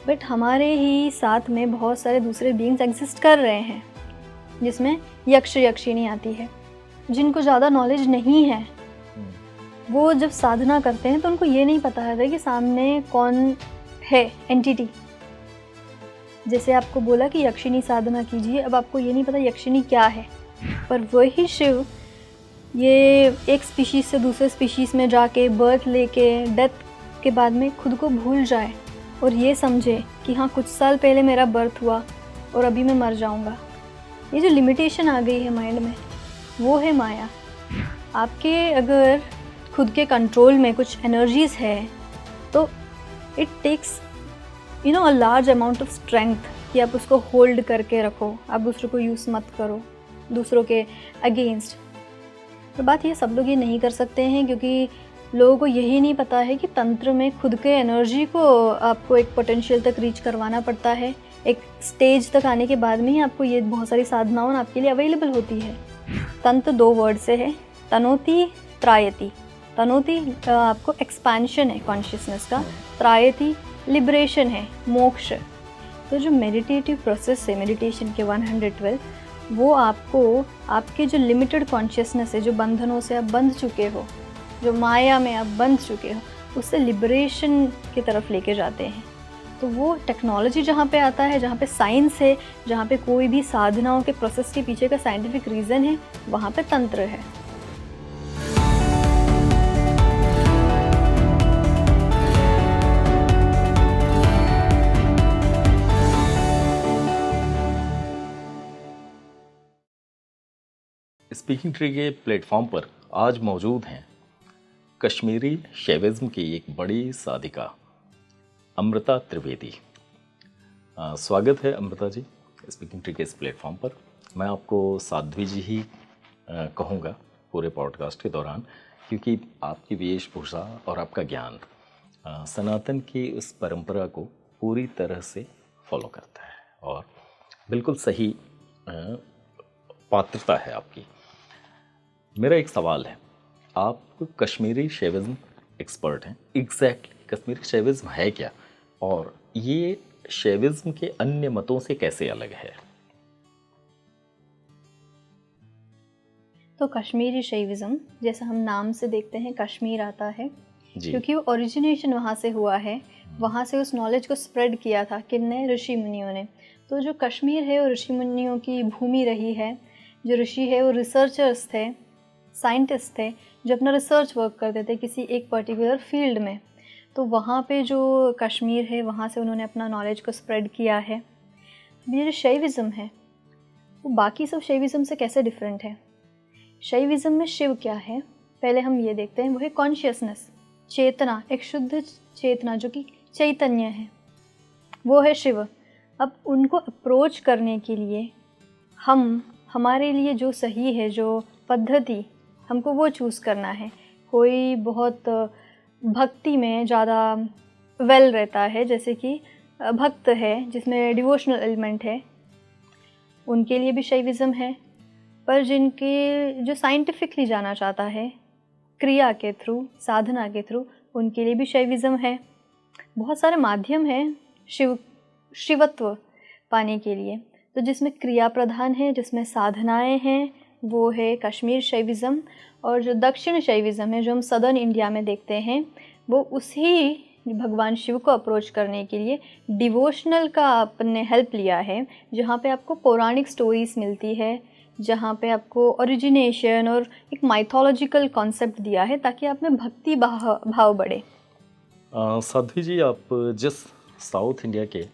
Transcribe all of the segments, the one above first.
But हमारे ही साथ में बहुत सारे दूसरे बीइंग्स एग्जिस्ट कर रहे हैं, जिसमें यक्ष यक्षिणी आती है। जिनको ज़्यादा नॉलेज नहीं है वो जब साधना करते हैं तो उनको ये नहीं पता है कि सामने कौन है एंटिटी। जैसे आपको बोला कि यक्षिणी साधना कीजिए, अब आपको ये नहीं पता यक्षिणी क्या है, पर वही शिव ये एक स्पीशीज़ से दूसरे स्पीशीज़ में जाके बर्थ लेके डेथ के बाद में खुद को भूल जाए और ये समझे कि हाँ कुछ साल पहले मेरा बर्थ हुआ और अभी मैं मर जाऊँगा। ये जो लिमिटेशन आ गई है माइंड में वो है माया। आपके अगर खुद के कंट्रोल में कुछ एनर्जीज़ है तो it takes a large amount of strength कि आप उसको होल्ड करके रखो, आप दूसरों को यूज़ मत करो दूसरों के अगेंस्ट। तो बात ये सब लोग ये नहीं कर सकते हैं क्योंकि लोगों को यही नहीं पता है कि तंत्र में खुद के एनर्जी को आपको एक पोटेंशियल तक रीच करवाना पड़ता है। एक स्टेज तक आने के बाद में ही आपको ये बहुत सारी साधनाओं आपके लिए अवेलेबल होती है। तंत्र 2 वर्ड से है, तनोति त्रायति। तनोति आपको एक्सपेंशन है कॉन्शियसनेस का, त्रायति लिबरेशन है, मोक्ष। तो जो मेडिटेटिव प्रोसेस है मेडिटेशन के 112 वो आपको आपके जो लिमिटेड कॉन्शियसनेस है, जो बंधनों से आप बंध चुके हो, जो माया में आप बंध चुके हो, उससे लिबरेशन की तरफ लेके जाते हैं। तो वो टेक्नोलॉजी जहाँ पे आता है, जहाँ पे साइंस है, जहाँ पे कोई भी साधनाओं के प्रोसेस के पीछे का साइंटिफिक रीज़न है, वहाँ पे तंत्र है। स्पीकिंग ट्री के प्लेटफॉर्म पर आज मौजूद हैं कश्मीरी शैविज्म की एक बड़ी साधिका अमृता त्रिवेदी। स्वागत है अमृता जी स्पीकिंग ट्री के इस प्लेटफॉर्म पर। मैं आपको साध्वी जी ही कहूँगा पूरे पॉडकास्ट के दौरान, क्योंकि आपकी वेशभूषा और आपका ज्ञान सनातन की उस परंपरा को पूरी तरह से फॉलो करता है और बिल्कुल सही पात्रता है आपकी। मेरा एक सवाल है, आप कश्मीरी शैविज्म एक्सपर्ट हैं, एग्जैक्टली कश्मीरी शैविज्म है क्या और ये शैविज्म के अन्य मतों से कैसे अलग है? तो कश्मीरी शैविज्म जैसा हम नाम से देखते हैं कश्मीर आता है क्योंकि वो ओरिजिनेशन वहाँ से हुआ है, वहाँ से उस नॉलेज को स्प्रेड किया था किन्ने, ऋषि मुनियों ने। तो जो कश्मीर है वो ऋषि मुनियों की भूमि रही है। जो ऋषि है वो रिसर्चर्स थे, साइंटिस्ट थे जो अपना रिसर्च वर्क करते थे किसी एक पर्टिकुलर फील्ड में। तो वहाँ पे जो कश्मीर है वहाँ से उन्होंने अपना नॉलेज को स्प्रेड किया है। ये जो शैविज्म है वो बाकी सब शैविज्म से कैसे डिफरेंट है? शैविज्म में शिव क्या है पहले हम ये देखते हैं। वो है कॉन्शियसनेस, चेतना, एक शुद्ध चेतना जो कि चैतन्य है, वो है शिव। अब उनको अप्रोच करने के लिए हमारे लिए जो सही है, जो पद्धति, हमको वो चूज़ करना है। कोई बहुत भक्ति में ज़्यादा वेल रहता है, जैसे कि भक्त है जिसमें डिवोशनल एलिमेंट है, उनके लिए भी शैविज्म है। पर जिनके जो साइंटिफिकली जाना चाहता है क्रिया के थ्रू, साधना के थ्रू, उनके लिए भी शैविज्म है। बहुत सारे माध्यम हैं शिवत्व पाने के लिए। तो जिसमें क्रिया प्रधान है, जिसमें साधनाएं हैं, वो है कश्मीर शैविज्म। और जो दक्षिण शैविज्म है जो हम सदर्न इंडिया में देखते हैं, वो उसी भगवान शिव को अप्रोच करने के लिए डिवोशनल का आपने हेल्प लिया है, जहाँ पे आपको पौराणिक स्टोरीज मिलती है, जहाँ पे आपको ओरिजिनेशन और एक माइथोलॉजिकल कॉन्सेप्ट दिया है ताकि आप में भक्ति भाव बढ़े। साध्वी जी, आप जिस साउथ इंडिया के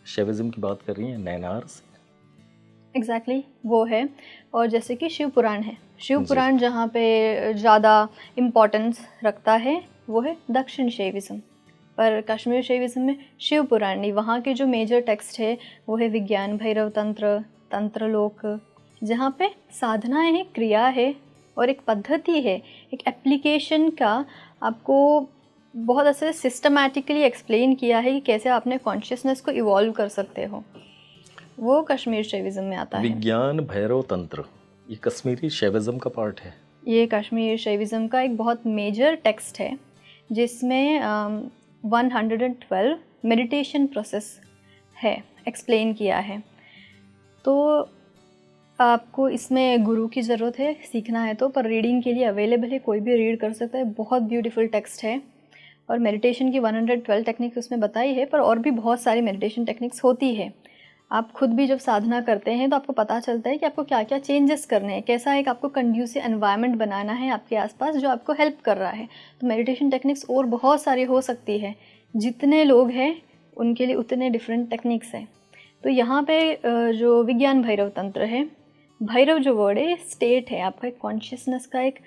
शैविज्म की बात कर रही हैं, नैनार से एग्जैक्टली वो है। और जैसे कि शिव पुराण है, शिव पुराण जहाँ पे ज़्यादा इम्पोर्टेंस रखता है वो है दक्षिण शैविज्म। पर कश्मीर शैविज्म में शिव पुराण नहीं, वहाँ के जो मेजर टेक्स्ट है वो है विज्ञान भैरव तंत्र, तंत्रलोक, जहाँ पे साधनाएं हैं, क्रिया है और एक पद्धति है, एक एप्लीकेशन का आपको बहुत ऐसे सिस्टमैटिकली एक्सप्लेन किया है कि कैसे आपने कॉन्शियसनेस को इवॉल्व कर सकते हो। वो कश्मीर शैविज्म में आता है। विज्ञान भैरव तंत्र ये कश्मीरी शैविज्म का पार्ट है। ये कश्मीर शैविज्म का एक बहुत मेजर टेक्स्ट है जिसमें 112 मेडिटेशन प्रोसेस है एक्सप्लेन किया है। तो आपको इसमें गुरु की ज़रूरत है, सीखना है तो, पर रीडिंग के लिए अवेलेबल है, कोई भी रीड कर सकता है। बहुत ब्यूटीफुल टेक्स्ट है और मेडिटेशन की 112 टेक्निक्स उसमें बताई है, पर और भी बहुत सारी मेडिटेशन टेक्निक्स होती है। आप खुद भी जब साधना करते हैं तो आपको पता चलता है कि आपको क्या क्या चेंजेस करने हैं, कैसा एक आपको कंड्यूसिव एनवायरनमेंट बनाना है आपके आसपास जो आपको हेल्प कर रहा है। तो मेडिटेशन टेक्निक्स और बहुत सारी हो सकती है, जितने लोग हैं उनके लिए उतने डिफरेंट टेक्निक्स हैं। तो यहाँ पे जो विज्ञान भैरव तंत्र है, भैरव जो वर्ड है स्टेट है आपका, एक कॉन्शियसनेस का एक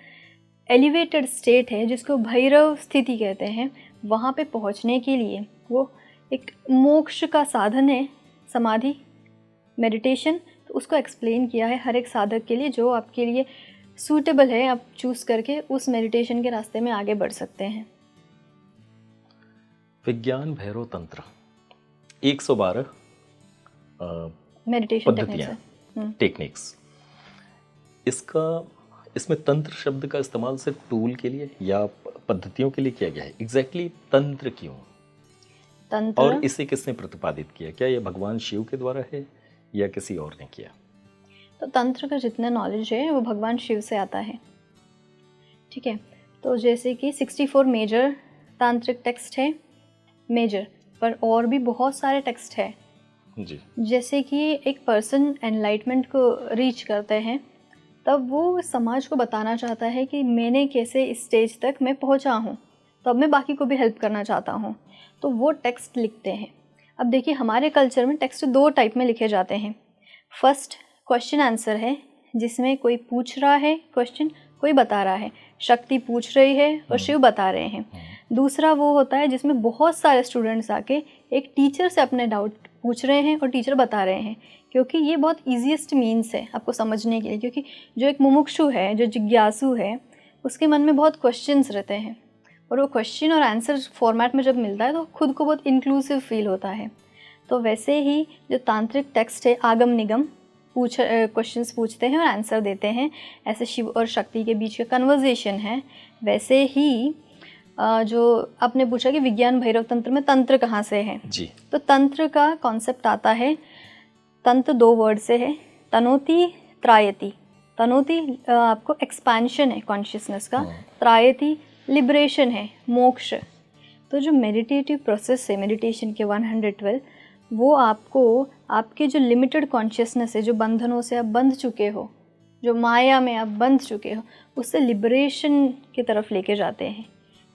एलिवेटेड स्टेट है जिसको भैरव स्थिति कहते हैं। वहाँ पे पहुँचने के लिए वो एक मोक्ष का साधन है, समाधि, मेडिटेशन। तो उसको एक्सप्लेन किया है हर एक साधक के लिए, जो आपके लिए सूटेबल है, आप चूज़ करके उस मेडिटेशन के रास्ते में आगे बढ़ सकते हैं। विज्ञान भैरव तंत्र 112 मेडिटेशन पद्धतियाँ, टेक्निक्स। इसमें तंत्र शब्द का इस्तेमाल सिर्फ टूल के लिए या पद्धतियों के लिए किया गया है? एग्जैक्टली तंत्र क्यों? तंत्र और इसे किसने प्रतिपादित किया? क्या यह भगवान शिव के द्वारा है या किसी और ने किया? तो तंत्र का जितना नॉलेज है वो भगवान शिव से आता है, ठीक है। तो जैसे कि 64 मेजर तांत्रिक टेक्स्ट है, मेजर, पर और भी बहुत सारे टेक्स्ट है जी। जैसे कि एक पर्सन एनलाइटमेंट को रीच करते हैं तब वो समाज को बताना चाहता है कि मैंने कैसे इस स्टेज तक मैं पहुंचा हूं, तो अब मैं बाकी को भी हेल्प करना चाहता हूं, तो वो टेक्स्ट लिखते हैं। अब देखिए हमारे कल्चर में टेक्स्ट 2 टाइप में लिखे जाते हैं। फर्स्ट क्वेश्चन आंसर है, जिसमें कोई पूछ रहा है क्वेश्चन, कोई बता रहा है, शक्ति पूछ रही है और शिव बता रहे हैं। दूसरा वो होता है जिसमें बहुत सारे स्टूडेंट्स आके एक टीचर से अपने डाउट पूछ रहे हैं और टीचर बता रहे हैं, क्योंकि ये बहुत ईजीएस्ट मीन्स है आपको समझने के लिए। क्योंकि जो एक मुमुक्षु है, जो जिज्ञासु है, उसके मन में बहुत क्वेश्चंस रहते हैं और वो क्वेश्चन और आंसर फॉर्मेट में जब मिलता है तो खुद को बहुत इंक्लूसिव फील होता है। तो वैसे ही जो तांत्रिक टेक्स्ट है, आगम निगम, क्वेश्चंस पूछते हैं और आंसर देते हैं, ऐसे शिव और शक्ति के बीच का कन्वर्जेशन है। वैसे ही जो आपने पूछा कि विज्ञान भैरव तंत्र में तंत्र कहाँ से है जी, तो तंत्र का कॉन्सेप्ट आता है, तंत्र 2 वर्ड से है, तनोति त्रायति। तनोति आपको एक्सपेंशन है कॉन्शियसनेस का, त्रायति लिबरेशन है, मोक्ष। तो जो मेडिटेटिव प्रोसेस है मेडिटेशन के 112, वो आपको आपके जो लिमिटेड कॉन्शियसनेस है, जो बंधनों से आप बंध चुके हो, जो माया में आप बंध चुके हो, उससे लिबरेशन की तरफ लेके जाते हैं।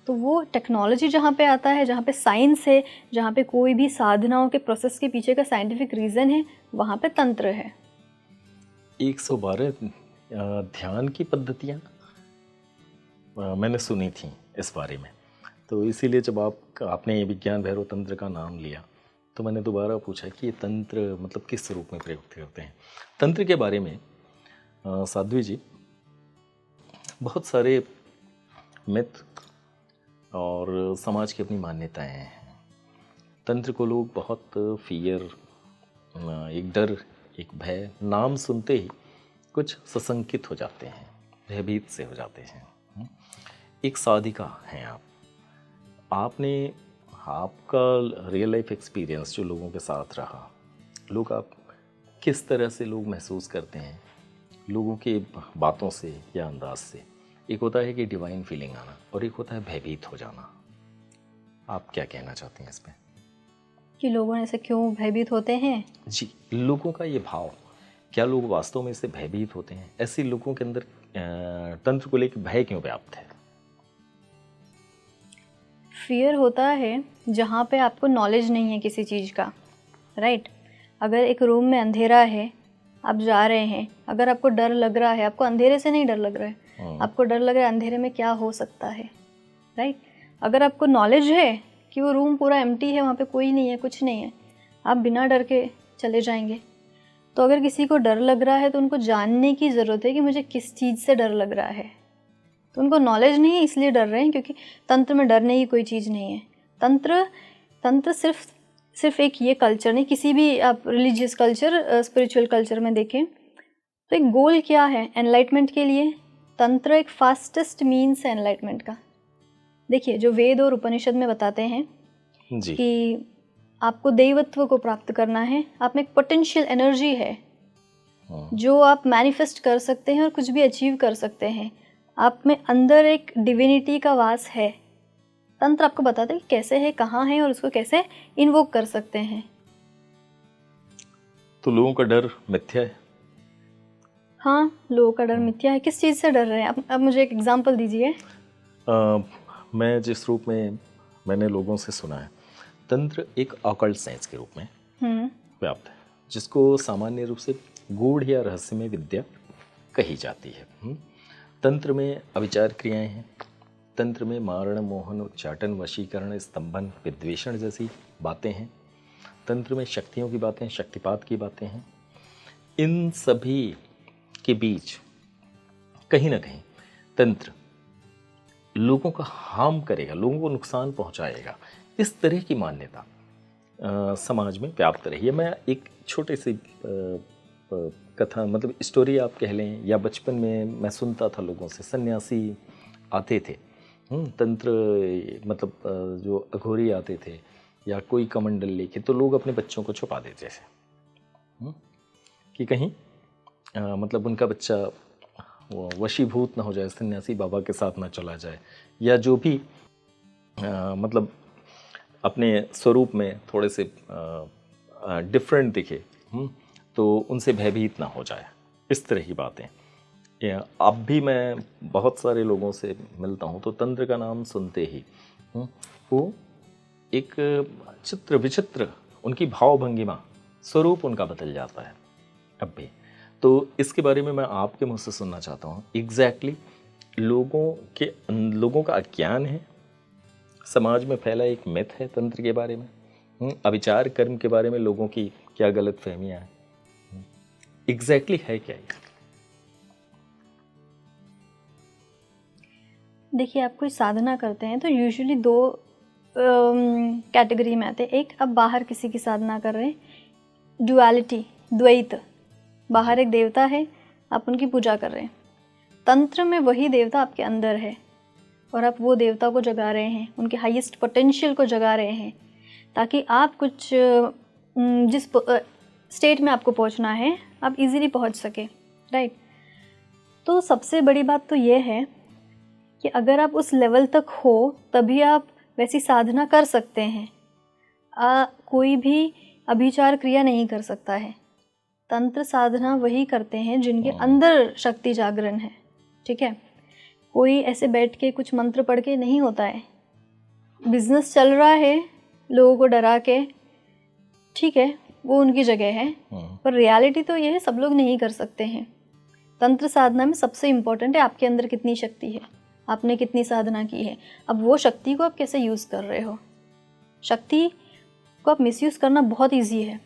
तो वो टेक्नोलॉजी जहाँ पे आता है, जहाँ पे साइंस है, जहाँ पे कोई भी साधनाओं के प्रोसेस के पीछे का साइंटिफिक रीज़न है, वहाँ पे तंत्र है। 112 ध्यान की पद्धतियाँ मैंने सुनी थी इस बारे में, तो इसीलिए जब आपने विज्ञान भैरव तंत्र का नाम लिया तो मैंने दोबारा पूछा कि ये तंत्र मतलब किस रूप में प्रयुक्त करते हैं। तंत्र के बारे में साध्वी जी बहुत सारे मिथ और समाज की अपनी मान्यताएं हैं। तंत्र को लोग बहुत फियर, एक डर, एक भय, नाम सुनते ही कुछ सशंकित हो जाते हैं, भयभीत से हो जाते हैं। एक साधिका हैं आपने आपका रियल लाइफ एक्सपीरियंस जो लोगों के साथ रहा, लोग आप किस तरह से लोग महसूस करते हैं लोगों के बातों से या अंदाज से? एक होता है कि डिवाइन फीलिंग आना और एक होता है भयभीत हो जाना। आप क्या कहना चाहते हैं इस पे कि लोगों ऐसे क्यों भयभीत होते हैं? जी, लोगों का ये भाव, क्या लोग वास्तव में इससे भयभीत होते हैं? ऐसे लोगों के अंदर तंत्र को लेकर भय क्यों व्याप्त है? फियर होता है जहाँ पे आपको नॉलेज नहीं है किसी चीज़ का, राइट। अगर एक रूम में अंधेरा है, आप जा रहे हैं, अगर आपको डर लग रहा है, आपको अंधेरे से नहीं डर लग रहा है, आपको डर लग रहा है अंधेरे में क्या हो सकता है, राइट। अगर आपको नॉलेज है कि वो रूम पूरा एम्प्टी है, वहाँ पे कोई नहीं है, कुछ नहीं है, आप बिना डर के चले जाएंगे। तो अगर किसी को डर लग रहा है तो उनको जानने की ज़रूरत है कि मुझे किस चीज़ से डर लग रहा है। तो उनको नॉलेज नहीं है इसलिए डर रहे हैं, क्योंकि तंत्र में डरने की कोई चीज़ नहीं है। तंत्र सिर्फ एक ये कल्चर नहीं, किसी भी आप रिलीजियस कल्चर, स्पिरिचुअल कल्चर में देखें तो एक गोल क्या है एनलाइटमेंट के लिए? तंत्र एक फास्टेस्ट मीन्स है एनलाइटमेंट का। देखिए जो वेद और उपनिषद में बताते हैं जी। कि आपको देवत्व को प्राप्त करना है, आप में एक पोटेंशियल एनर्जी है जो आप मैनिफेस्ट कर सकते हैं और कुछ भी अचीव कर सकते हैं। आप में अंदर एक डिविनिटी का वास है। तंत्र आपको बताता है कि कैसे है, कहाँ है और उसको कैसे इन्वोक कर सकते हैं। तो लोगों का डर मिथ्या है? हाँ, लोगों का डर मिथ्या है। किस चीज़ से डर रहे हैं अब मुझे एक एग्जांपल दीजिए। मैं जिस रूप में मैंने लोगों से सुना है, तंत्र एक ऑकल्ट साइंस के रूप में व्याप्त है, जिसको सामान्य रूप से गूढ़ या रहस्यमय विद्या कही जाती है। तंत्र में अविचार क्रियाएं हैं। तंत्र में मारण, मोहन, उच्चाटन, वशीकरण, स्तंभन, विद्वेषण जैसी बातें हैं। तंत्र में शक्तियों की बातें, शक्तिपात की बातें हैं। इन सभी के बीच कहीं ना कहीं तंत्र लोगों का हार्म करेगा, लोगों को नुकसान पहुंचाएगा, इस तरह की मान्यता समाज में व्याप्त रही है। मैं एक छोटे से कथा, मतलब स्टोरी आप कह लें, या बचपन में मैं सुनता था लोगों से, सन्यासी आते थे तंत्र, मतलब जो अघोरी आते थे या कोई कमंडल लेके, तो लोग अपने बच्चों को छुपा देते थे कि कहीं मतलब उनका बच्चा वो वशीभूत ना हो जाए, सन्यासी बाबा के साथ ना चला जाए, या जो भी मतलब अपने स्वरूप में थोड़े से डिफरेंट दिखे तो उनसे भयभीत ना हो जाए। इस तरह की बातें अब भी मैं बहुत सारे लोगों से मिलता हूँ तो तंत्र का नाम सुनते ही वो एक चित्र विचित्र उनकी भाव भंगिमा, स्वरूप उनका बदल जाता है अब भी। तो इसके बारे में मैं आपके मुँह से सुनना चाहता हूँ। एग्जैक्टली लोगों का अज्ञान है, समाज में फैला एक मिथ है तंत्र के बारे में, अविचार कर्म के बारे में लोगों की क्या गलत फहमियाँ हैं, एग्जैक्टली है क्या? देखिए, आप कोई साधना करते हैं तो यूजुअली दो कैटेगरी में आते हैं। एक, आप बाहर किसी की साधना कर रहे हैं, ड्युअलिटी, द्वैत, बाहर एक देवता है, आप उनकी पूजा कर रहे हैं। तंत्र में वही देवता आपके अंदर है और आप वो देवता को जगा रहे हैं, उनके हाईएस्ट पोटेंशियल को जगा रहे हैं, ताकि आप कुछ जिस स्टेट में आपको पहुंचना है आप इजीली पहुंच सके, राइट। तो सबसे बड़ी बात तो ये है कि अगर आप उस लेवल तक हो तभी आप वैसी साधना कर सकते हैं। कोई भी अभिचार क्रिया नहीं कर सकता है। तंत्र साधना वही करते हैं जिनके अंदर शक्ति जागरण है, ठीक है। कोई ऐसे बैठ के कुछ मंत्र पढ़ के नहीं होता है। बिजनेस चल रहा है लोगों को डरा के, ठीक है, वो उनकी जगह है, पर रियलिटी तो ये है सब लोग नहीं कर सकते हैं। तंत्र साधना में सबसे इम्पोर्टेंट है आपके अंदर कितनी शक्ति है, आपने कितनी साधना की है। अब वो शक्ति को आप कैसे यूज़ कर रहे हो। शक्ति को आप मिसयूज़ करना बहुत ईजी है,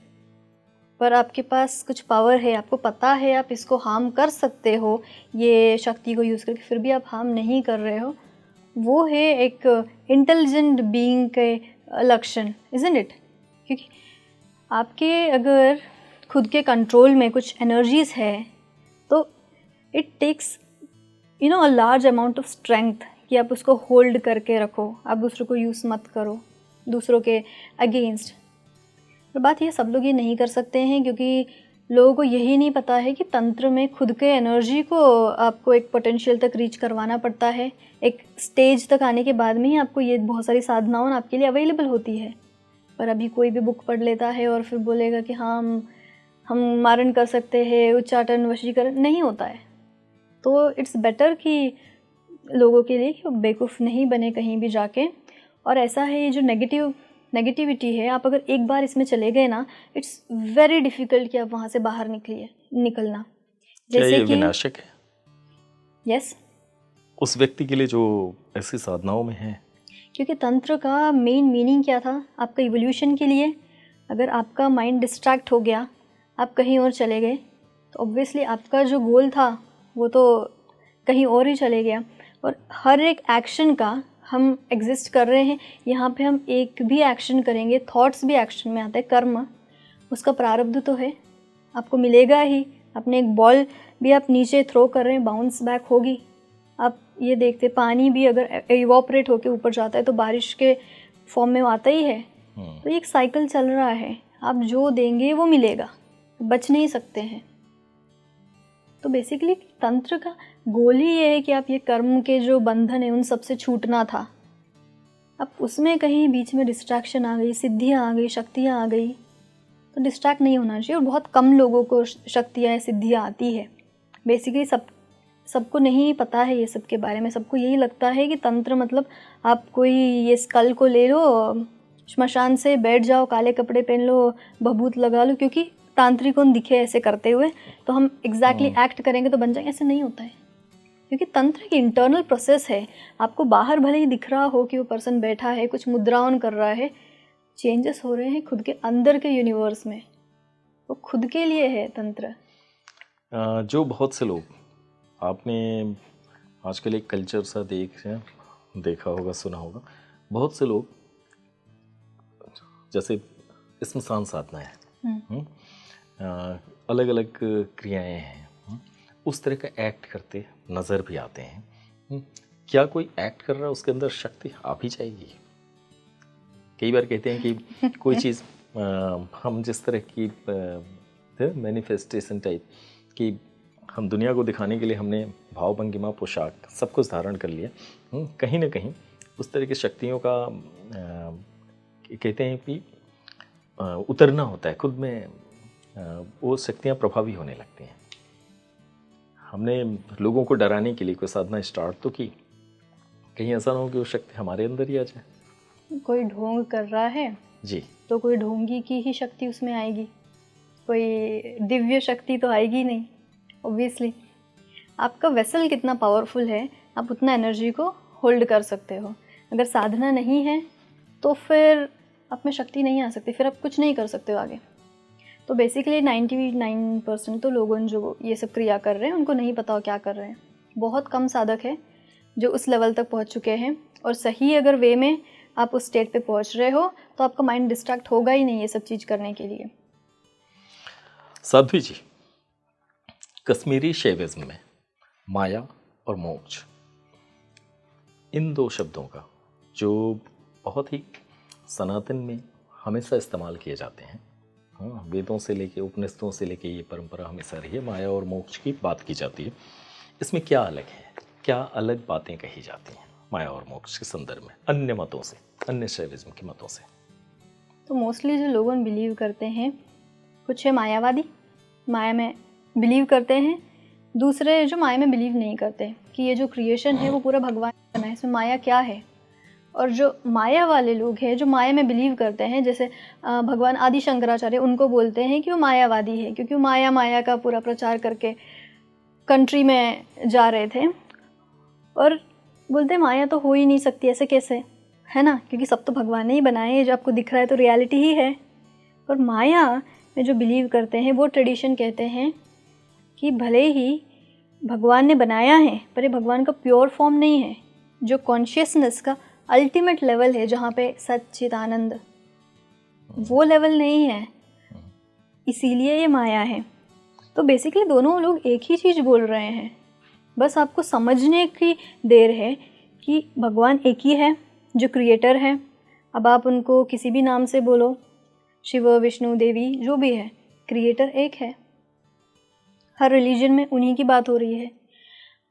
पर आपके पास कुछ पावर है, आपको पता है आप इसको हार्म कर सकते हो ये शक्ति को यूज़ करके, फिर भी आप हार्म नहीं कर रहे हो, वो है एक इंटेलिजेंट बीइंग के लक्षण, इज़न्ट इट। क्योंकि आपके अगर खुद के कंट्रोल में कुछ एनर्जीज़ है तो it takes a large amount of strength कि आप उसको होल्ड करके रखो, आप दूसरों को यूज़ मत करो दूसरों के अगेंस्ट। पर बात ये सब लोग ये नहीं कर सकते हैं क्योंकि लोगों को यही नहीं पता है कि तंत्र में खुद के एनर्जी को आपको एक पोटेंशियल तक रीच करवाना पड़ता है। एक स्टेज तक आने के बाद में ही आपको ये बहुत सारी साधनाओं आपके लिए अवेलेबल होती है। पर अभी कोई भी बुक पढ़ लेता है और फिर बोलेगा कि हाँ हम मारण कर सकते हैं, उच्चाटन, वशीकरण, नहीं होता है। तो इट्स बेटर कि लोगों के लिए कि वो बेवकूफ़ नहीं बने कहीं भी जाके। और ऐसा है, ये जो नेगेटिविटी है, आप अगर एक बार इसमें चले गए ना, इट्स वेरी डिफ़िकल्ट कि आप वहाँ से बाहर निकलना। जैसे ये विनाशक है? यस, उस व्यक्ति के लिए जो ऐसी साधनाओं में है। क्योंकि तंत्र का मेन मीनिंग क्या था आपका इवोल्यूशन के लिए। अगर आपका माइंड डिस्ट्रैक्ट हो गया, आप कहीं और चले गए, तो ऑब्वियसली आपका जो गोल था वो तो कहीं और ही चले गया। और हर एक एक्शन का हम एग्जिस्ट कर रहे हैं यहाँ पे, हम एक भी एक्शन करेंगे, थॉट्स भी एक्शन में आते हैं, कर्म, उसका प्रारब्ध तो है, आपको मिलेगा ही। अपने एक बॉल भी आप नीचे थ्रो कर रहे हैं, बाउंस बैक होगी। आप ये देखते, पानी भी अगर इवोपरेट होकर ऊपर जाता है तो बारिश के फॉर्म में आता ही है, तो ये एक साइकिल चल रहा है, आप जो देंगे वो मिलेगा, बच नहीं सकते हैं। तो बेसिकली तंत्र का गोल ही ये है कि आप ये कर्म के जो बंधन है उन सबसे छूटना था। अब उसमें कहीं बीच में डिस्ट्रैक्शन आ गई, सिद्धियाँ आ गई, शक्तियाँ आ गई, तो डिस्ट्रैक्ट नहीं होना चाहिए। और बहुत कम लोगों को शक्तियाँ सिद्धियाँ आती है। बेसिकली सबको नहीं पता है ये सब के बारे में। सबको यही लगता है कि तंत्र मतलब आप कोई ये स्कल को ले लो, श्मशान से बैठ जाओ, काले कपड़े पहन लो, भभूत लगा लो, क्योंकि तांत्रिक कौन दिखे ऐसे करते हुए तो हम एग्जैक्टली एक्ट करेंगे तो बन जाएंगे। ऐसे नहीं होता है, क्योंकि तंत्र की इंटरनल प्रोसेस है। आपको बाहर भले ही दिख रहा हो कि वो पर्सन बैठा है, कुछ मुद्राओं कर रहा है, चेंजेस हो रहे हैं खुद के अंदर के यूनिवर्स में, वो खुद के लिए है तंत्र। जो बहुत से लोग, आपने आजकल एक कल्चर सा देखा होगा, सुना होगा, बहुत से लोग जैसे स्मशान साधना है, अलग अलग क्रियाएं हैं, उस तरह का एक्ट करते नज़र भी आते हैं। क्या कोई एक्ट कर रहा है, उसके अंदर शक्ति आ भी जाएगी? कई बार कहते हैं कि कोई चीज़ हम जिस तरह की मैनिफेस्टेशन टाइप कि हम दुनिया को दिखाने के लिए हमने भाव भंगिमा पोशाक सब कुछ धारण कर लिया, कहीं ना कहीं उस तरह की शक्तियों का कहते हैं कि उतरना होता है खुद में, वो शक्तियाँ प्रभावी होने लगती हैं। हमने लोगों को डराने के लिए कोई साधना स्टार्ट तो की, कहीं ऐसा ना हो कि वो शक्ति हमारे अंदर ही आ जाए। कोई ढोंग कर रहा है जी, तो कोई ढोंगी की ही शक्ति उसमें आएगी, कोई दिव्य शक्ति तो आएगी नहीं। ऑब्वियसली आपका वेसल कितना पावरफुल है, आप उतना एनर्जी को होल्ड कर सकते हो। अगर साधना नहीं है तो फिर आप में शक्ति नहीं आ सकती, फिर आप कुछ नहीं कर सकते हो आगे। तो बेसिकली 99% तो लोगों जो ये सब क्रिया कर रहे हैं उनको नहीं पता हो क्या कर रहे हैं। बहुत कम साधक है जो उस लेवल तक पहुंच चुके हैं, और सही अगर वे में आप उस स्टेट पे पहुंच रहे हो तो आपका माइंड डिस्ट्रैक्ट होगा ही नहीं ये सब चीज़ करने के लिए। साध्वी जी, कश्मीरी शैविज्म में माया और मोक्ष, इन दो शब्दों का जो बहुत ही सनातन में हमेशा इस्तेमाल किए जाते हैं, वेदों से लेके उपनिषदों से लेके ये परंपरा हमेशा रही है, माया और मोक्ष की बात की जाती है। इसमें क्या अलग है, क्या अलग बातें कही जाती हैं माया और मोक्ष के संदर्भ में अन्य मतों से, अन्य शैविज्म के मतों से? तो मोस्टली जो लोग बिलीव करते हैं, कुछ है मायावादी, माया में बिलीव करते हैं। दूसरे जो माया में बिलीव नहीं करते कि ये जो क्रिएशन है वो पूरा भगवान ने बनाया, इसमें माया क्या है। और जो माया वाले लोग हैं जो माया में बिलीव करते हैं, जैसे भगवान आदि शंकराचार्य, उनको बोलते हैं कि वो मायावादी है, क्योंकि वो माया का पूरा प्रचार करके कंट्री में जा रहे थे और बोलते हैं माया तो हो ही नहीं सकती, ऐसे कैसे, है ना, क्योंकि सब तो भगवान ने ही बनाए हैं, जो आपको दिख रहा है तो रियलिटी ही है। और माया में जो बिलीव करते हैं वो ट्रेडिशन कहते हैं कि भले ही भगवान ने बनाया है पर ये भगवान का प्योर फॉर्म नहीं है, जो कॉन्शियसनेस का अल्टीमेट लेवल है जहाँ पे सच्चिदानंद, वो लेवल नहीं है, इसीलिए ये माया है। तो बेसिकली दोनों लोग एक ही चीज़ बोल रहे हैं, बस आपको समझने की देर है कि भगवान एक ही है जो क्रिएटर है। अब आप उनको किसी भी नाम से बोलो, शिव, विष्णु, देवी, जो भी है, क्रिएटर एक है। हर रिलीजन में उन्हीं की बात हो रही है,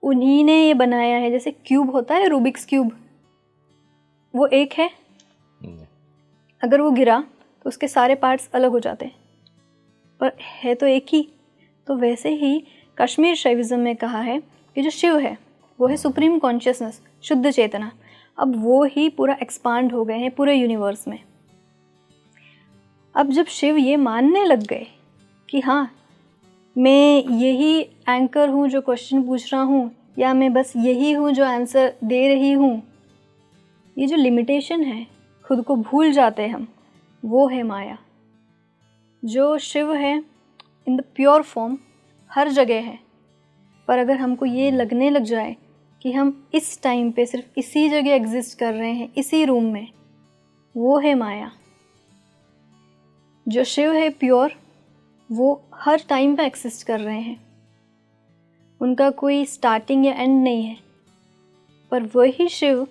उन्हीं ने ये बनाया है। जैसे क्यूब होता है, रूबिक्स क्यूब, वो एक है, अगर वो गिरा तो उसके सारे पार्ट्स अलग हो जाते हैं, पर है तो एक ही। तो वैसे ही कश्मीर शैविज्म में कहा है कि जो शिव है वो है सुप्रीम कॉन्शियसनेस, शुद्ध चेतना। अब वो ही पूरा एक्सपांड हो गए हैं पूरे यूनिवर्स में। अब जब शिव ये मानने लग गए कि हाँ मैं यही एंकर हूँ जो क्वेश्चन पूछ रहा हूँ, या मैं बस यही हूँ जो आंसर दे रही हूँ, ये जो लिमिटेशन है, खुद को भूल जाते हैं हम, वो है माया। जो शिव है इन द प्योर फॉर्म हर जगह है, पर अगर हमको ये लगने लग जाए कि हम इस टाइम पे सिर्फ इसी जगह एग्जिस्ट कर रहे हैं, इसी रूम में, वो है माया। जो शिव है प्योर, वो हर टाइम पे एग्जिस्ट कर रहे हैं, उनका कोई स्टार्टिंग या एंड नहीं है। पर वही शिव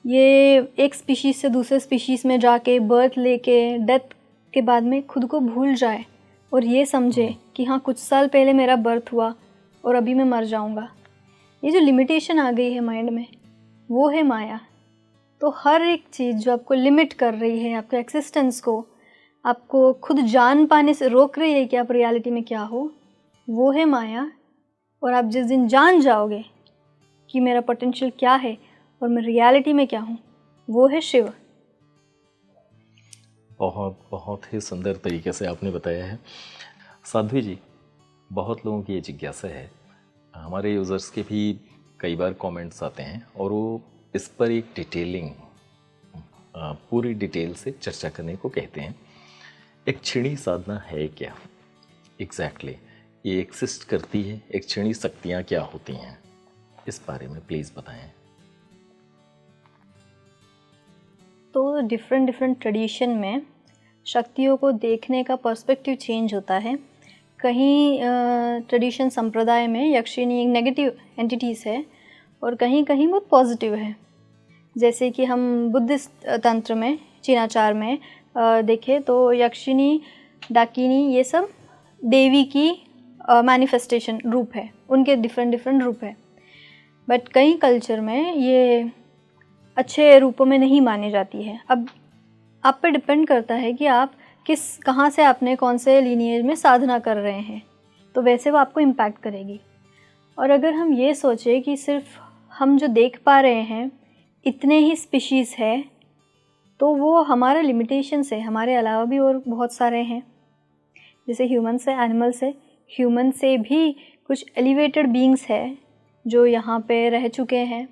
ये एक स्पीशीज़ से दूसरे स्पीशीज़ में जाके बर्थ लेके डेथ के बाद में खुद को भूल जाए और ये समझे कि हाँ कुछ साल पहले मेरा बर्थ हुआ और अभी मैं मर जाऊँगा। ये जो लिमिटेशन आ गई है माइंड में, वो है माया। तो हर एक चीज़ जो आपको लिमिट कर रही है, आपके एक्सिस्टेंस को, आपको खुद जान पाने से रोक रही है कि आप रियलिटी में क्या हो, वो है माया। और आप जिस दिन जान जाओगे कि मेरा पोटेंशियल क्या है और मैं रियलिटी में क्या हूँ, वो है शिव। बहुत बहुत ही सुंदर तरीके से आपने बताया है। साध्वी जी, बहुत लोगों की ये जिज्ञासा है, हमारे यूज़र्स के भी कई बार कमेंट्स आते हैं और वो इस पर एक डिटेलिंग, पूरी डिटेल से चर्चा करने को कहते हैं। एक क्षणी साधना है क्या एग्जैक्टली, ये एक्सिस्ट करती है, एक क्षणी शक्तियाँ क्या होती हैं, इस बारे में प्लीज़ बताएं। तो डिफरेंट ट्रेडिशन में शक्तियों को देखने का पर्सपेक्टिव चेंज होता है। कहीं ट्रेडिशन संप्रदाय में यक्षिनी एक नेगेटिव एंटिटीज़ है और कहीं कहीं बहुत पॉजिटिव है। जैसे कि हम बुद्धिस्ट तंत्र में, चीनाचार में देखें तो यक्षिनी, डाकिनी, ये सब देवी की मैनिफेस्टेशन रूप है, उनके डिफरेंट रूप है। बट कई कल्चर में ये अच्छे रूपों में नहीं मानी जाती है। अब आप पे डिपेंड करता है कि आप कहाँ से, आपने कौन से लीनिएज में साधना कर रहे हैं, तो वैसे वो आपको इम्पैक्ट करेगी। और अगर हम ये सोचें कि सिर्फ हम जो देख पा रहे हैं इतने ही स्पीशीज़ है, तो वो हमारा लिमिटेशन है। हमारे अलावा भी और बहुत सारे हैं, जैसे ह्यूमन से, एनिमल से, ह्यूमन से भी कुछ एलिवेटेड बीइंग्स है जो यहाँ पे रह चुके हैं।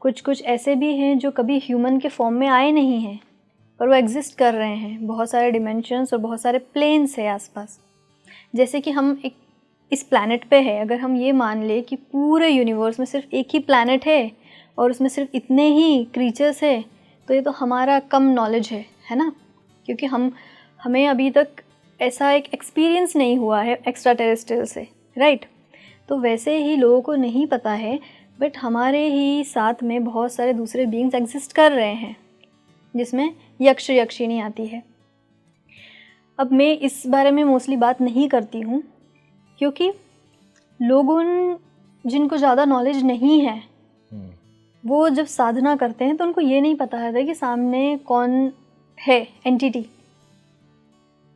कुछ ऐसे भी हैं जो कभी ह्यूमन के फॉर्म में आए नहीं हैं पर वो एग्जिस्ट कर रहे हैं। बहुत सारे डिमेंशंस और बहुत सारे प्लेन्स है आसपास। जैसे कि हम इस प्लैनेट पे है, अगर हम ये मान ले कि पूरे यूनिवर्स में सिर्फ एक ही प्लैनेट है और उसमें सिर्फ इतने ही क्रीचर्स है, तो ये तो हमारा कम नॉलेज है ना, क्योंकि हमें अभी तक ऐसा एक एक्सपीरियंस नहीं हुआ है एक्स्ट्रा टेरेस्ट्रियल से, राइट। तो वैसे ही लोगों को नहीं पता है, बट हमारे ही साथ में बहुत सारे दूसरे बीइंग्स एग्जिस्ट कर रहे हैं, जिसमें यक्ष यक्षिणी आती है। अब मैं इस बारे में मोस्टली बात नहीं करती हूँ क्योंकि लोगों जिनको ज़्यादा नॉलेज नहीं है, वो जब साधना करते हैं तो उनको ये नहीं पता है कि सामने कौन है एंटिटी।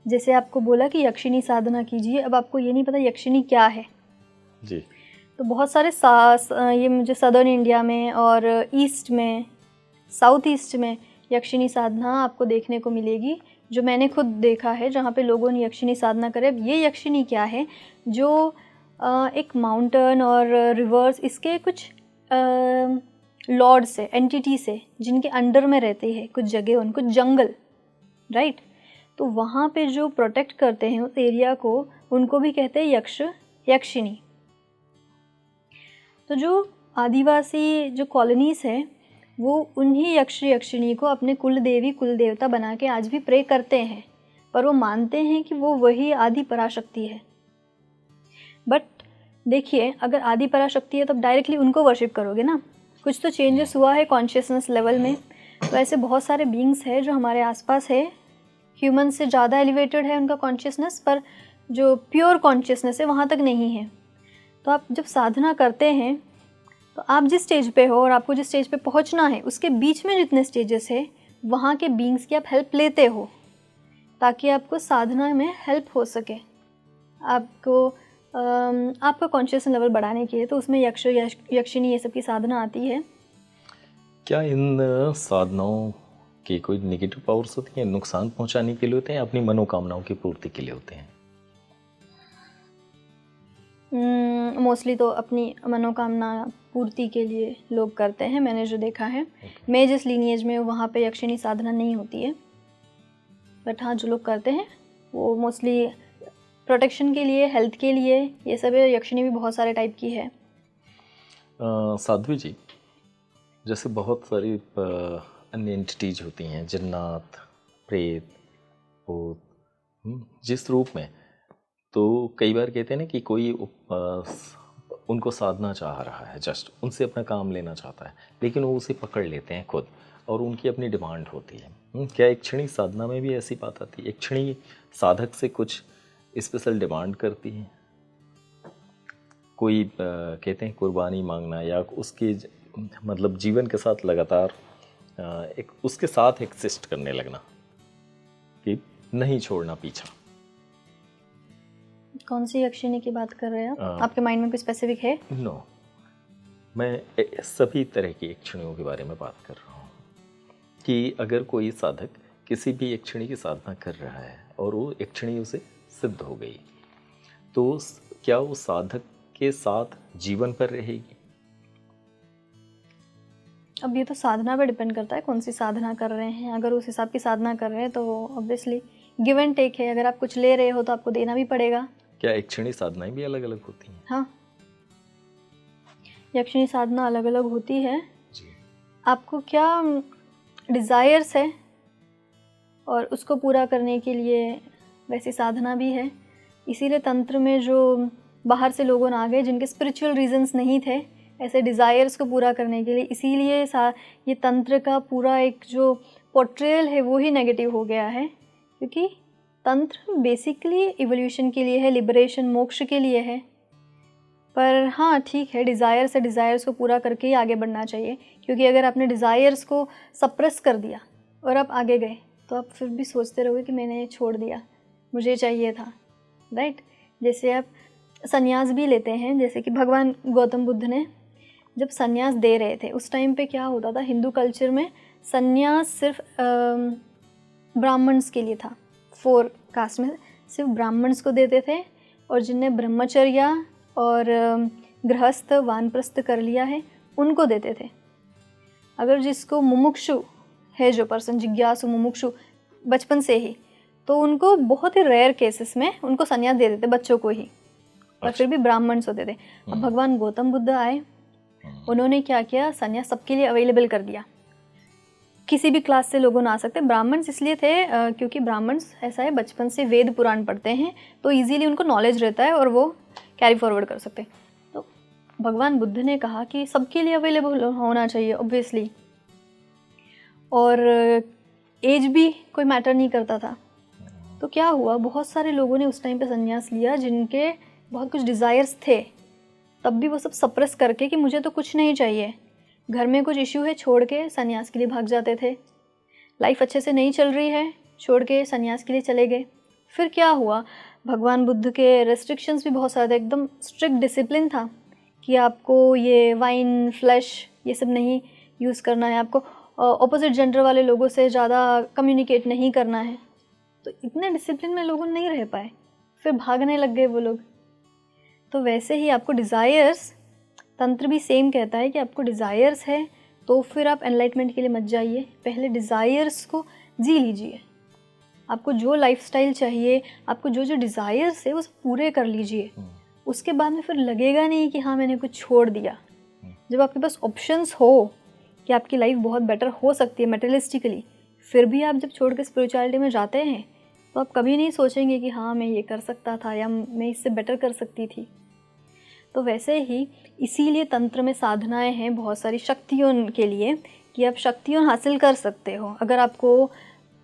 जैसे आपको बोला कि यक्षिणी साधना कीजिए, अब आपको ये नहीं पता यक्षिणी क्या है जी। तो बहुत सारे ये मुझे सदर्न इंडिया में और ईस्ट में, साउथ ईस्ट में यक्षिणी साधना आपको देखने को मिलेगी, जो मैंने खुद देखा है, जहाँ पे लोगों ने यक्षिणी साधना करे। अब ये यक्षिणी क्या है, जो एक माउंटेन और रिवर्स, इसके कुछ लॉर्ड से, एंटिटी से, जिनके अंडर में रहते हैं कुछ जगह, उनको जंगल, राइट। तो वहाँ पे जो प्रोटेक्ट करते हैं उस एरिया को, उनको भी कहते हैं यक्ष यक्षिणी। तो जो आदिवासी जो कॉलोनीज़ है, वो उन्हीं यक्ष यक्षिणी को अपने कुल देवी कुल देवता बना के आज भी प्रे करते हैं, पर वो मानते हैं कि वो वही आदि पराशक्ति है। बट देखिए, अगर आदि पराशक्ति है तो डायरेक्टली उनको वर्शिप करोगे ना, कुछ तो चेंजेस हुआ है कॉन्शियसनेस लेवल में। तो ऐसे बहुत सारे बीइंग्स हैं जो हमारे आसपास है, ह्यूमन से ज़्यादा एलिवेटेड है उनका कॉन्शियसनेस, पर जो प्योर कॉन्शियसनेस है वहाँ तक नहीं है। तो आप जब साधना करते हैं तो आप जिस स्टेज पे हो और आपको जिस स्टेज पे पहुंचना है, उसके बीच में जितने स्टेजेस है, वहाँ के बीइंग्स की आप हेल्प लेते हो ताकि आपको साधना में हेल्प हो सके, आपको आपका कॉन्शियस लेवल बढ़ाने के लिए। तो उसमें यक्ष यक्षिणी ये सब की साधना आती है। क्या इन साधनाओं के कोई नेगेटिव पावर्स होती हैं, नुकसान पहुंचाने के लिए होते हैं, अपनी मनोकामनाओं की पूर्ति के लिए होते हैं? मोस्टली तो अपनी मनोकामना पूर्ति के लिए लोग करते हैं, मैंने जो देखा है। मैं जिस लीनिएज में, वहाँ पे यक्षिणी साधना नहीं होती है, बट हाँ जो लोग करते हैं वो मोस्टली प्रोटेक्शन के लिए, हेल्थ के लिए, ये सब है। यक्षिणी भी बहुत सारे टाइप की है। साध्वी जी, जैसे बहुत सारी अन्य एंटिटीज होती हैं, जिन्नात, प्रेत, भूत, जिस रूप में, तो कई बार कहते हैं ना कि कोई उनको साधना चाह रहा है, जस्ट उनसे अपना काम लेना चाहता है, लेकिन वो उसे पकड़ लेते हैं खुद और उनकी अपनी डिमांड होती है। क्या एक क्षणी साधना में भी ऐसी बात आती है? एक क्षणी साधक से कुछ स्पेशल डिमांड करती है? कोई कहते हैं कुर्बानी मांगना या उसके मतलब जीवन के साथ लगातार एक उसके साथ एक्सिस्ट करने लगना कि नहीं छोड़ना पीछा। कौन सी यक्षिणी की बात कर रहे हैं आप? आपके माइंड में कोई स्पेसिफिक है? नो, मैं सभी तरह की यक्षिणियों के बारे में बात कर रहा हूँ कि अगर कोई साधक किसी भी यक्षिणी की साधना कर रहा है और वो यक्षिणी उसे सिद्ध हो गई, तो क्या वो साधक के साथ जीवन पर रहेगी? अब ये तो साधना पे डिपेंड करता है, कौन सी साधना कर रहे हैं। अगर उस हिसाब की साधना कर रहे हैं तो ऑब्वियसली गिव एंड टेक है। अगर आप कुछ ले रहे हो तो आपको देना भी पड़ेगा। क्या यक्षिणी साधनाएं भी अलग अलग होती हैं? हाँ, यक्षिणी साधना अलग अलग होती है जी। आपको क्या डिज़ायर्स है और उसको पूरा करने के लिए वैसी साधना भी है। इसीलिए तंत्र में जो बाहर से लोग आ गए जिनके स्पिरिचुअल रीजंस नहीं थे ऐसे डिज़ायर्स को पूरा करने के लिए, इसीलिए ये तंत्र का पूरा एक जो पोर्ट्रेयल है वो ही नेगेटिव हो गया है। क्योंकि तंत्र बेसिकली इवोल्यूशन के लिए है, लिबरेशन, मोक्ष के लिए है। पर हाँ ठीक है, डिज़ायर्स को पूरा करके ही आगे बढ़ना चाहिए। क्योंकि अगर आपने डिज़ायर्स को सप्रेस कर दिया और आप आगे गए तो आप फिर भी सोचते रहोगे कि मैंने छोड़ दिया, मुझे चाहिए था, राइट। जैसे आप संन्यास भी लेते हैं, जैसे कि भगवान गौतम बुद्ध ने जब संन्यास दे रहे थे उस टाइम पे क्या होता था, हिंदू कल्चर में संन्यास सिर्फ ब्राह्मण्स के लिए था। 4 कास्ट में सिर्फ ब्राह्मण्स को देते थे और जिनने ब्रह्मचर्या और गृहस्थ वानप्रस्थ कर लिया है उनको देते थे। अगर जिसको मुमुक्षु है, जो पर्सन जिज्ञासु मुमुक्षु बचपन से ही, तो उनको बहुत ही रेयर केसेस में उनको संन्यास दे देते, बच्चों को ही, और फिर भी ब्राह्मण्स होते थे। अब भगवान गौतम बुद्ध आए, उन्होंने क्या किया, संन्यास सबके लिए अवेलेबल कर दिया। किसी भी क्लास से लोगों आ सकते। ब्राह्मण्स इसलिए थे क्योंकि ब्राह्मण्स ऐसा है बचपन से वेद पुराण पढ़ते हैं तो इजीली उनको नॉलेज रहता है और वो कैरी फॉरवर्ड कर सकते हैं। तो भगवान बुद्ध ने कहा कि सबके लिए अवेलेबल होना चाहिए ऑब्वियसली, और एज भी कोई मैटर नहीं करता था। तो क्या हुआ, बहुत सारे लोगों ने उस टाइम पे संन्यास लिया जिनके बहुत कुछ डिज़ायर्स थे, तब भी वो सब सप्रेस करके कि मुझे तो कुछ नहीं चाहिए, घर में कुछ इश्यू है, छोड़ के संन्यास के लिए भाग जाते थे। लाइफ अच्छे से नहीं चल रही है, छोड़ के संन्यास के लिए चले गए। फिर क्या हुआ, भगवान बुद्ध के रेस्ट्रिक्शंस भी बहुत सारे, एकदम स्ट्रिक्ट डिसिप्लिन था कि आपको ये वाइन, फ्लैश ये सब नहीं यूज़ करना है, आपको ऑपोजिट जेंडर वाले लोगों से ज़्यादा कम्युनिकेट नहीं करना है। तो इतने डिसिप्लिन में लोग नहीं रह पाए, फिर भागने लग गए वो लोग। तो वैसे ही आपको डिज़ायर्स, तंत्र भी सेम कहता है कि आपको डिज़ायर्स है तो फिर आप एनलाइटमेंट के लिए मत जाइए, पहले डिज़ायर्स को जी लीजिए। आपको जो लाइफस्टाइल चाहिए, आपको जो जो डिज़ायर्स है वो सब पूरे कर लीजिए। उसके बाद में फिर लगेगा नहीं कि हाँ मैंने कुछ छोड़ दिया। जब आपके पास ऑप्शंस हो कि आपकी लाइफ बहुत बेटर हो सकती है मटेरियलिस्टिकली, फिर भी आप जब छोड़ के स्पिरिचुअलिटी में जाते हैं तो आप कभी नहीं सोचेंगे कि हाँ मैं ये कर सकता था या मैं इससे बेटर कर सकती थी। तो वैसे ही इसीलिए तंत्र में साधनाएं हैं बहुत सारी शक्तियों के लिए कि आप शक्तियों हासिल कर सकते हो। अगर आपको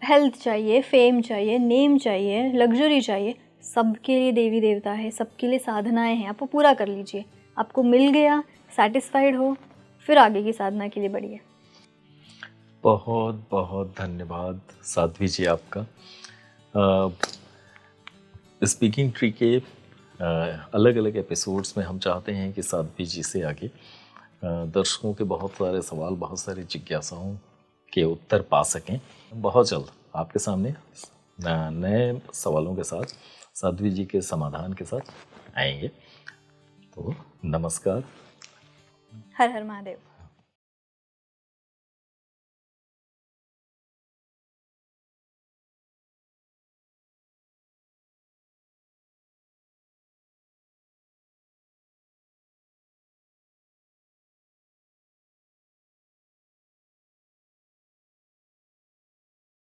हेल्थ चाहिए, फेम चाहिए, नेम चाहिए, लग्जरी चाहिए, सबके लिए देवी देवता है, सबके लिए साधनाएं हैं, आपको पूरा कर लीजिए। आपको मिल गया, सेटिस्फाइड हो, फिर आगे की साधना के लिए बढ़िए। बहुत बहुत धन्यवाद साध्वी जी आपका। स्पीकिंग ट्री के अलग अलग एपिसोड्स में हम चाहते हैं कि साध्वी जी से आगे दर्शकों के बहुत सारे सवाल, बहुत सारी जिज्ञासाओं के उत्तर पा सकें। बहुत जल्द आपके सामने नए सवालों के साथ, साध्वी जी के समाधान के साथ आएंगे। तो नमस्कार। हर हर महादेव।